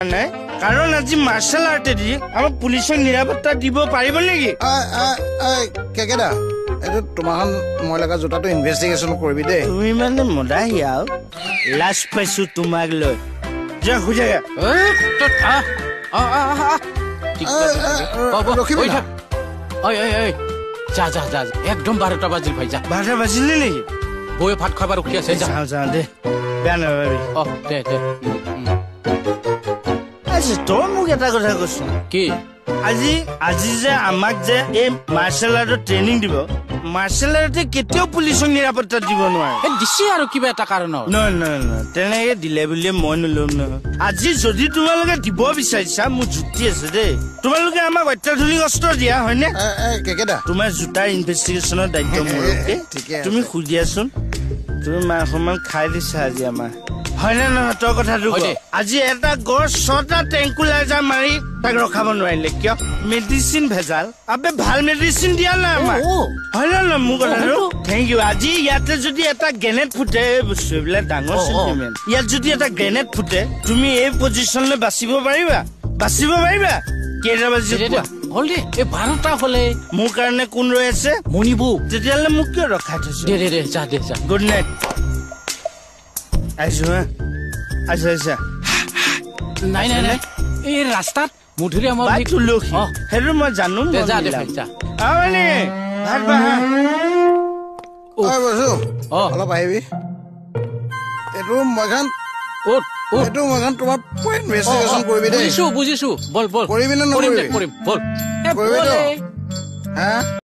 নাই কাৰণ আজি মাৰ্শাল আৰ্টেদি আমাক পুলিচৰ নিৰাপত্তা দিব পাৰিব নেকি? কেকেদা এইটো তোমাৰ মই লগা জোতাটো ইনভেষ্টিগেশ্যন কৰিবি দেই। তুমি মানে মদাহি আৰু লাজ পাইছো তোমাক লৈ যা খুজাগা একদম 12টা বাজিল ভাই যা। 12টা বাজিলে নেকি? বৌয়ে ভাত খাবার ৰখি আছে যা। যাওঁ দে বেয়া নাপাবি। দে আচ্ছা তই মোক এটা কথা কৈছো কি আজি যে আমাক যে এই মাৰ্শাল আৰ্টৰ ট্ৰেইনিং দিব মাৰ্শাল আৰ্টে কেতিয়াও পুলিচক নিৰাপত্তা দিব নোৱাৰে দিছে আৰু কিবা এটা কাৰণত নহয় তেনেকে দিলে বুলিয়ে মই নলম নহয়। আজি যদি তোমালোকে দিব বিচাৰিছা মোৰ যুক্তি আছে দেই। তোমালোকে আমাক অত্যাধুনিক অস্ত্ৰ দিয়া হয়নে? কেকেদা তোমাৰ জোতাৰ ইনভেষ্টিগেশ্যনৰ দায়িত্ব মোৰকে তুমি সুধিয়াচোন। তুমি মাৰ সমান খাই দিছা আজি আমাৰ হয়নে নহয়? তই কথাটো আজি এটা গড় 6টা টেংকুলাইজাৰ মাৰি তাক ৰখাব নোৱাৰিলে কিয়? মেডিচিন ভেজাল আবে ভাল মেডিচিন দিয়া নাই আমাক হয় নে নহয়? মোৰ কথাটো থেংক ইউ। আজি ইয়াতে যদি এটা গ্ৰেনেড ফুটে বস্তু এইবিলাক ডাঙৰ চেণ্টিমেণ্ট ইয়াত যদি এটা গ্ৰেনেড ফুটে তুমি এই পজিশ্যনলৈ বাচিব পাৰিবা কেইটা বাজি এই 12টা হলে মোৰ কাৰণে কোন ৰৈ আছে? মণিবু। তেতিয়াহ'লে মোক কিয় ৰখাই থৈছো? দে যা গুড নাইট। আহিছো হা আচ্ছা নাই এই ৰাস্তাত মধুৰী আমাৰ তুলসী সেইটো মই জানো। যা দে ভাই যা ভাত বাহা অলপ আহিবি। এইটো মই তোমাৰ ইনভেষ্টিগেশ্যন কৰিবি দেই। বুজিছো বল কৰিবি নে নকৰিবি? কৰিম বল হা